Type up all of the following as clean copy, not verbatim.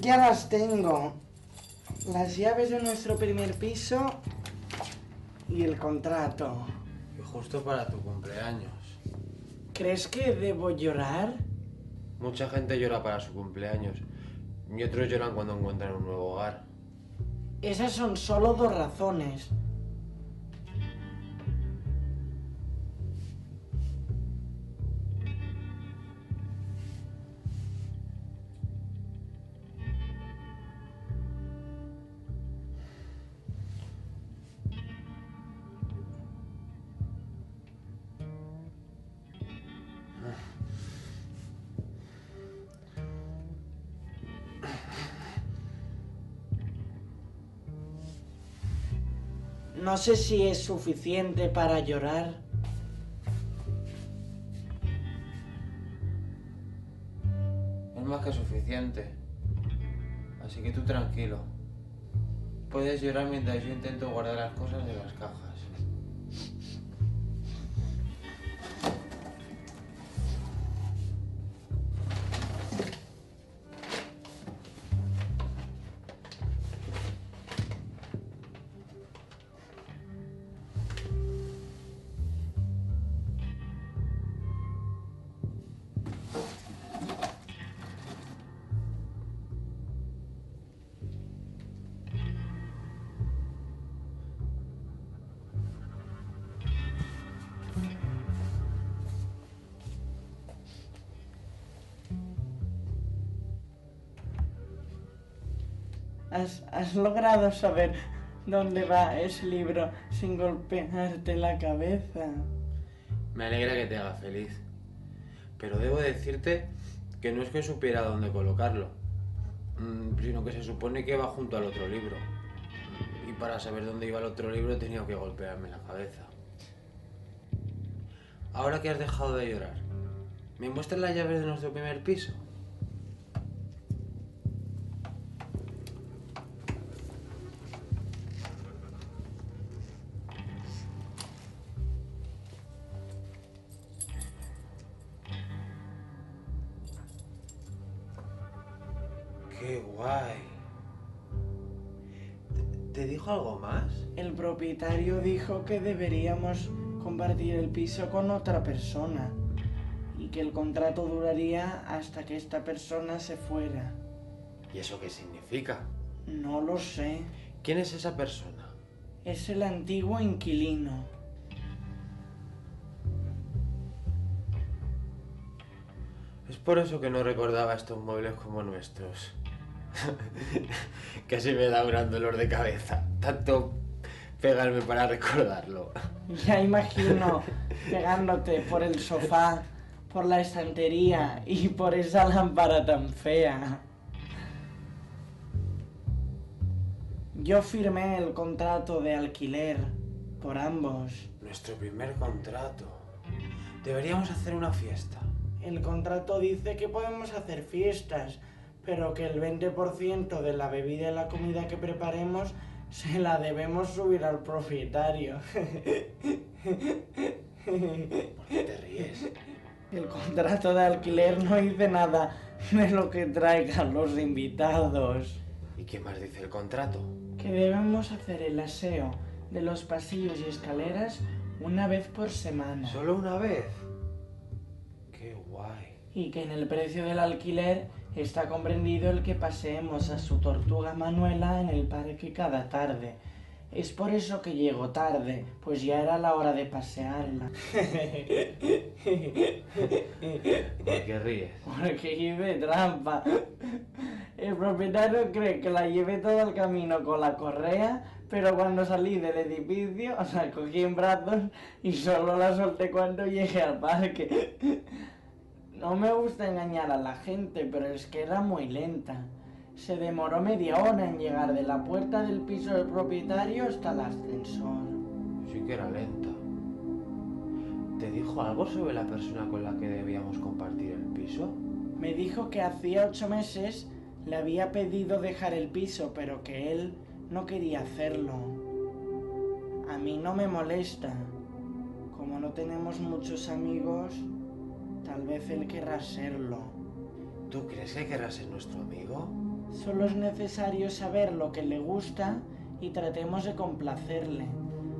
Ya las tengo. Las llaves de nuestro primer piso y el contrato. Y justo para tu cumpleaños. ¿Crees que debo llorar? Mucha gente llora para su cumpleaños y otros lloran cuando encuentran un nuevo hogar. Esas son solo 2 razones. No sé si es suficiente para llorar. Es más que suficiente. Así que tú tranquilo. Puedes llorar mientras yo intento guardar las cosas en las cajas. ¿Has logrado saber dónde va ese libro sin golpearte la cabeza? Me alegra que te haga feliz. Pero debo decirte que no es que supiera dónde colocarlo, sino que se supone que va junto al otro libro. Y para saber dónde iba el otro libro he tenido que golpearme la cabeza. Ahora que has dejado de llorar, ¿me muestras las llaves de nuestro primer piso? ¡Qué guay! ¿Te dijo algo más? El propietario dijo que deberíamos compartir el piso con otra persona y que el contrato duraría hasta que esta persona se fuera. ¿Y eso qué significa? No lo sé. ¿Quién es esa persona? Es el antiguo inquilino. Es por eso que no recordaba estos muebles como nuestros. Casi me da un gran dolor de cabeza. Tanto pegarme para recordarlo. Ya imagino pegándote por el sofá, por la estantería y por esa lámpara tan fea. Yo firmé el contrato de alquiler por ambos. Nuestro primer contrato. Deberíamos hacer una fiesta. El contrato dice que podemos hacer fiestas, pero que el 20% de la bebida y la comida que preparemos se la debemos subir al propietario. ¿Por qué te ríes? El contrato de alquiler no dice nada de lo que traigan los invitados. ¿Y qué más dice el contrato? Que debemos hacer el aseo de los pasillos y escaleras una vez por semana. ¿Solo una vez? ¡Qué guay! Y que en el precio del alquiler está comprendido el que paseemos a su tortuga Manuela en el parque cada tarde. Es por eso que llego tarde, pues ya era la hora de pasearla. ¿Por qué ríes? Porque hice trampa. El propietario cree que la llevé todo el camino con la correa, pero cuando salí del edificio la cogí en brazos y solo la solté cuando llegué al parque. No me gusta engañar a la gente, pero es que era muy lenta. Se demoró media hora en llegar de la puerta del piso del propietario hasta el ascensor. Sí que era lenta. ¿Te dijo algo sobre la persona con la que debíamos compartir el piso? Me dijo que hacía 8 meses le había pedido dejar el piso, pero que él no quería hacerlo. A mí no me molesta. Como no tenemos muchos amigos, tal vez él querrá serlo. ¿Tú crees que querrá ser nuestro amigo? Solo es necesario saber lo que le gusta y tratemos de complacerle.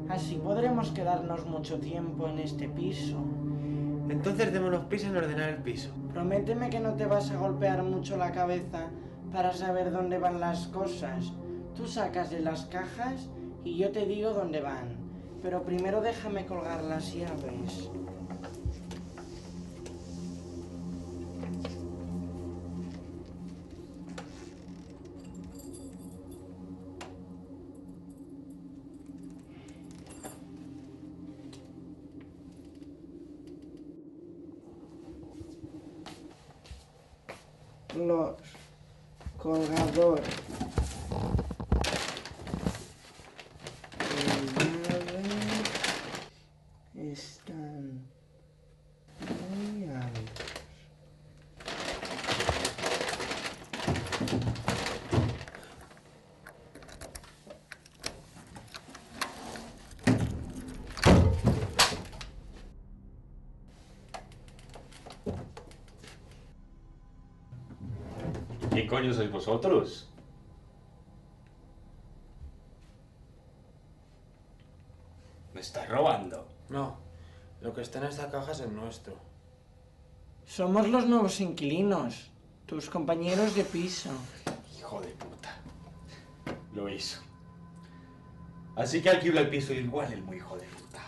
Así podremos quedarnos mucho tiempo en este piso. Entonces démonos prisa en ordenar el piso. Prométeme que no te vas a golpear mucho la cabeza para saber dónde van las cosas. Tú sacas de las cajas y yo te digo dónde van. Pero primero déjame colgar las llaves. Los colgadores están muy altos. ¿Quién coño sois vosotros? ¿Me estáis robando? No, lo que está en esta caja es el nuestro. Somos los nuevos inquilinos, tus compañeros de piso. Hijo de puta. Lo hizo. Así que alquilo el piso igual el muy hijo de puta.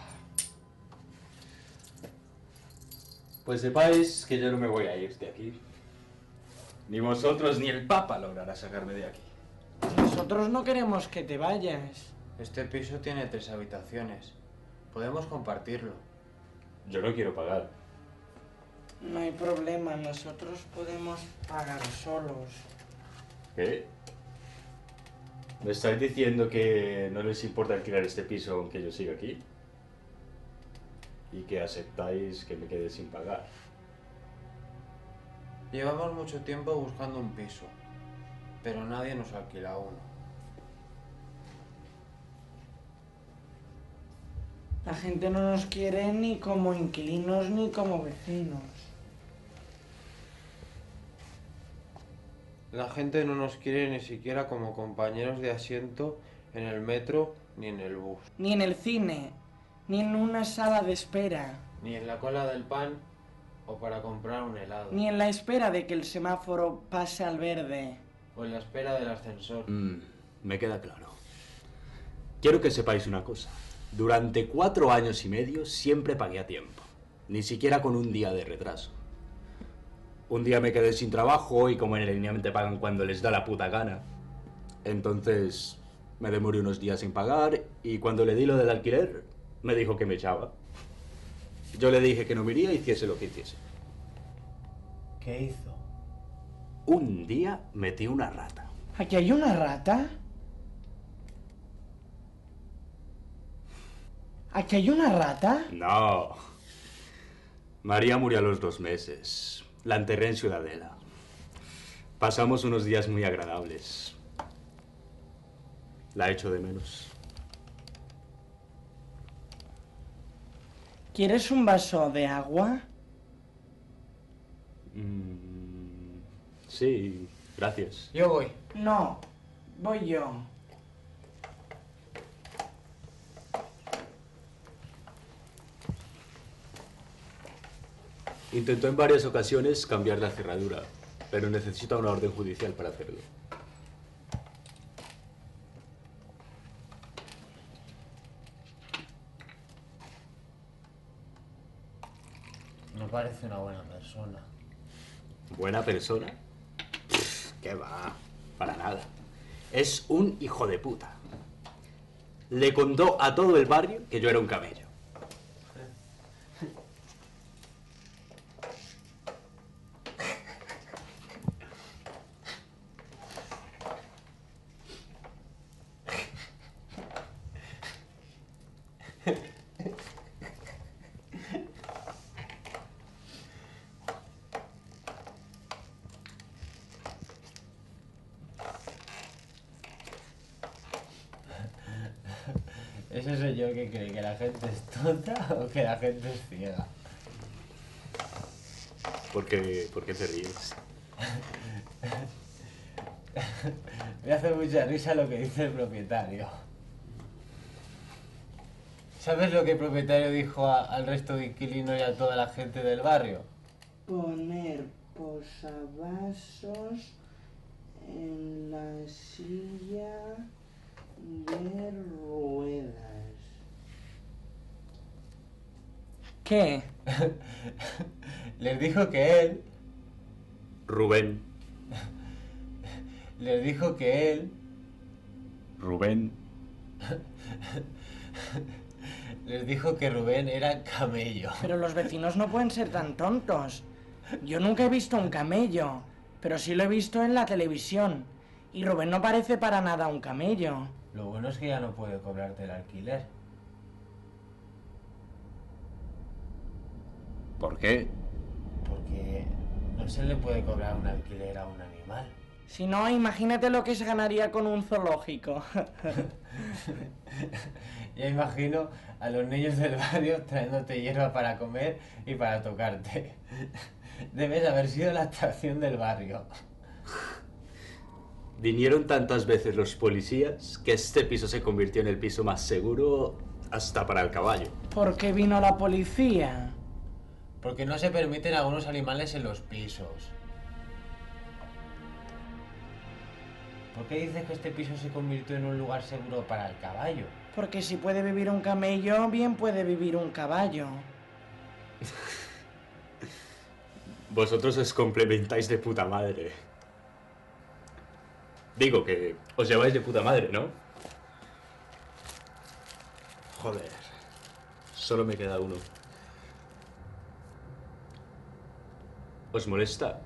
Pues sepáis que yo no me voy a ir de aquí. Ni vosotros ni el Papa logrará sacarme de aquí. Nosotros no queremos que te vayas. Este piso tiene 3 habitaciones. Podemos compartirlo. Yo no quiero pagar. No hay problema, nosotros podemos pagar solos. ¿Qué? ¿Me estáis diciendo que no les importa alquilar este piso aunque yo siga aquí? Y que aceptáis que me quede sin pagar. Llevamos mucho tiempo buscando un piso, pero nadie nos alquila uno. La gente no nos quiere ni como inquilinos ni como vecinos. La gente no nos quiere ni siquiera como compañeros de asiento en el metro ni en el bus. Ni en el cine, ni en una sala de espera, Ni en la cola del pan o para comprar un helado. ni en la espera de que el semáforo pase al verde. O en la espera del ascensor. Me queda claro. Quiero que sepáis una cosa. Durante 4 años y medio siempre pagué a tiempo. Ni siquiera con un día de retraso. Un día me quedé sin trabajo y como en el línea te pagan cuando les da la puta gana. Entonces me demoré unos días sin pagar y cuando le di lo del alquiler me dijo que me echaba. Yo le dije que no me iría, hiciese lo que hiciese. ¿Qué hizo? Un día metí una rata. ¿Aquí hay una rata? ¿Aquí hay una rata? No. María murió a los 2 meses. La enterré en Ciudadela. Pasamos unos días muy agradables. La echo de menos. ¿Quieres un vaso de agua? Sí, gracias. Yo voy. No, voy yo. Intentó en varias ocasiones cambiar la cerradura, pero necesita una orden judicial para hacerlo. No parece una buena persona. ¿Buena persona? ¿Qué va? Para nada. Es un hijo de puta. Le contó a todo el barrio que yo era un camello. ¿Ese soy yo que cree que la gente es tonta o que la gente es ciega? ¿Por qué te ríes? Me hace mucha risa lo que dice el propietario. ¿Sabes lo que el propietario dijo al resto de inquilinos y a toda la gente del barrio? Poner posavasos en la silla de ruedas. ¿Qué? Les dijo que él... Rubén. Les dijo que él... Rubén. Les dijo que Rubén era camello. Pero los vecinos no pueden ser tan tontos. Yo nunca he visto un camello, pero sí lo he visto en la televisión. Y Rubén no parece para nada un camello. Lo bueno es que ya no puede cobrarte el alquiler. ¿Por qué? Porque no se le puede cobrar un alquiler a un animal. Si no, imagínate lo que se ganaría con un zoológico. Ya imagino a los niños del barrio trayéndote hierba para comer y para tocarte. Debes haber sido la atracción del barrio. Vinieron tantas veces los policías que este piso se convirtió en el piso más seguro hasta para el caballo. ¿Por qué vino la policía? Porque no se permiten algunos animales en los pisos. ¿Por qué dices que este piso se convirtió en un lugar seguro para el caballo? Porque si puede vivir un camello, bien puede vivir un caballo. Vosotros os complementáis de puta madre. Digo que os lleváis de puta madre, ¿no? Joder. Solo me queda uno. ¿Os molesta?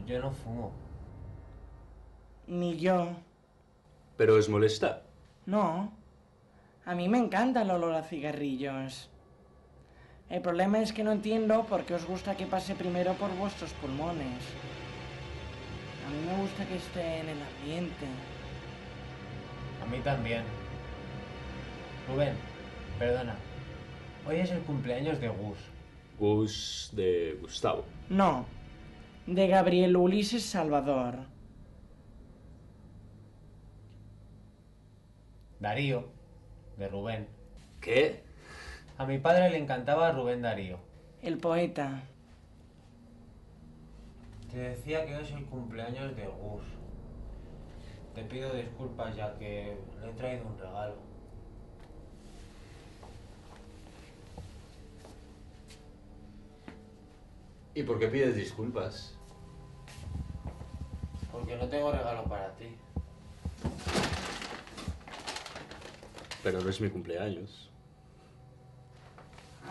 Yo no fumo. Ni yo. ¿Pero os molesta? No. A mí me encanta el olor a cigarrillos. El problema es que no entiendo por qué os gusta que pase primero por vuestros pulmones. A mí me gusta que esté en el ambiente. A mí también. Rubén, perdona. Hoy es el cumpleaños de Gus. Gus de Gustavo. No. De Gabriel Ulises Salvador. Darío, de Rubén. ¿Qué? A mi padre le encantaba Rubén Darío. El poeta. Te decía que hoy es el cumpleaños de Gus. Te pido disculpas ya que le he traído un regalo. ¿Y por qué pides disculpas? Porque no tengo regalo para ti. Pero no es mi cumpleaños.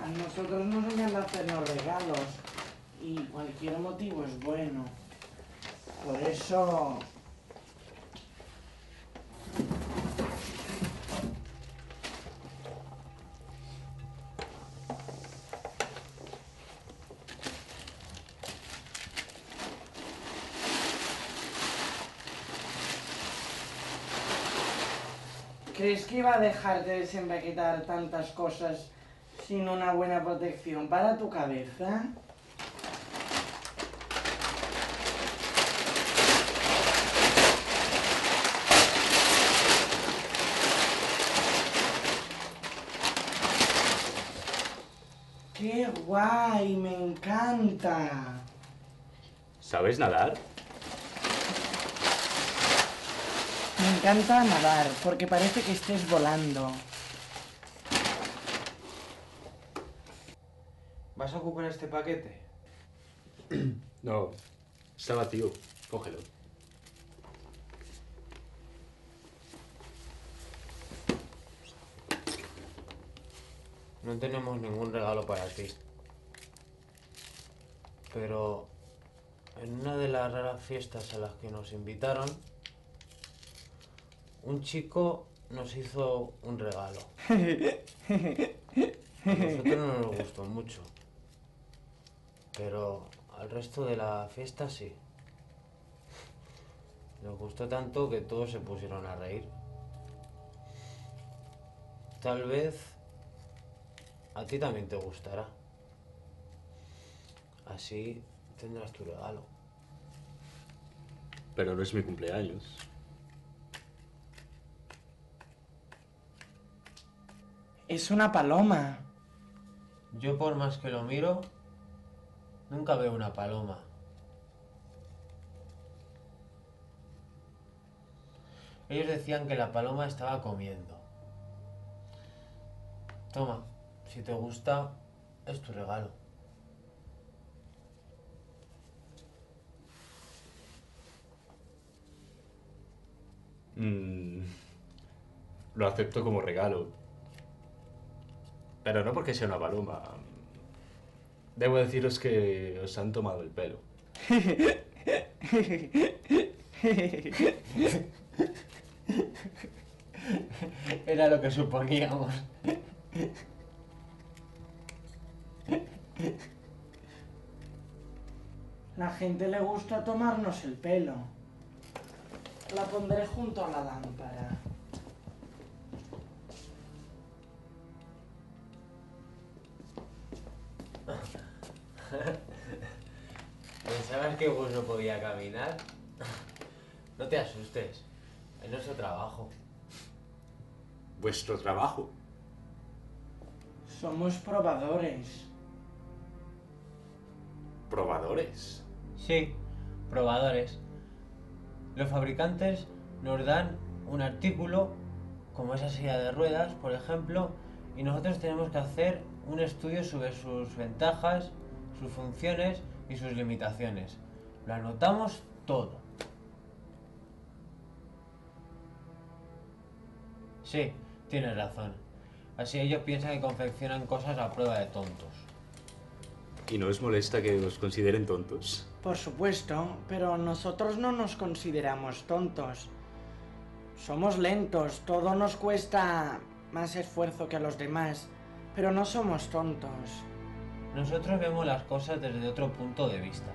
A nosotros nos encanta hacernos regalos. Y cualquier motivo es bueno. Por eso... ¿Crees que iba a dejarte desempaquetar tantas cosas sin una buena protección para tu cabeza? ¡Qué guay! ¡Me encanta! ¿Sabes nadar? Me encanta nadar, porque parece que estés volando. ¿Vas a ocupar este paquete? No. Está vacío. Cógelo. No tenemos ningún regalo para ti. Pero en una de las raras fiestas a las que nos invitaron, un chico nos hizo un regalo. A nosotros no nos gustó mucho, pero al resto de la fiesta sí. Nos gustó tanto que todos se pusieron a reír. Tal vez a ti también te gustará. Así tendrás tu regalo. Pero no es mi cumpleaños. Es una paloma. Yo por más que lo miro, nunca veo una paloma. Ellos decían que la paloma estaba comiendo. Toma, si te gusta, es tu regalo. Lo acepto como regalo. Pero no porque sea una paloma. Debo deciros que os han tomado el pelo. Era lo que suponíamos. La gente le gusta tomarnos el pelo. La pondré junto a la lámpara. ¿Pensabas que vos no podía caminar? No te asustes, es nuestro trabajo. Vuestro trabajo. Somos probadores. Probadores. Sí, probadores. Los fabricantes nos dan un artículo, como esa silla de ruedas, por ejemplo, y nosotros tenemos que hacer un estudio sobre sus ventajas, sus funciones y sus limitaciones. Lo anotamos todo. Sí, tienes razón. Así ellos piensan que confeccionan cosas a prueba de tontos. ¿Y no os molesta que os consideren tontos? Por supuesto, pero nosotros no nos consideramos tontos. Somos lentos, todo nos cuesta más esfuerzo que a los demás, pero no somos tontos. Nosotros vemos las cosas desde otro punto de vista.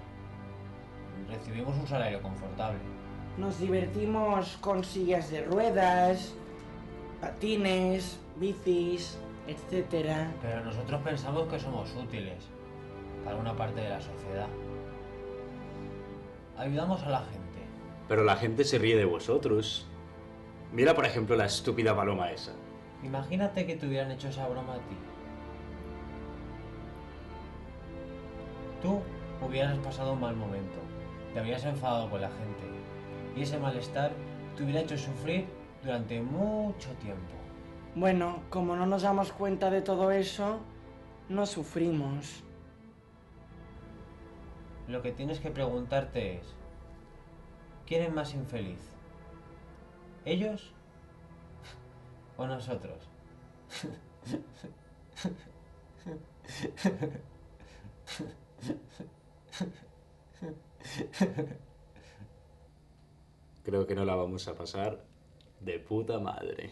Recibimos un salario confortable. Nos divertimos con sillas de ruedas, patines, bicis, etc. Pero nosotros pensamos que somos útiles para una parte de la sociedad. Ayudamos a la gente. Pero la gente se ríe de vosotros. Mira, por ejemplo, la estúpida paloma esa. Imagínate que te hubieran hecho esa broma a ti. Tú hubieras pasado un mal momento, te habrías enfadado con la gente y ese malestar te hubiera hecho sufrir durante mucho tiempo. Bueno, como no nos damos cuenta de todo eso, no sufrimos. Lo que tienes que preguntarte es, ¿quién es más infeliz? ¿Ellos o nosotros? Creo que no la vamos a pasar de puta madre.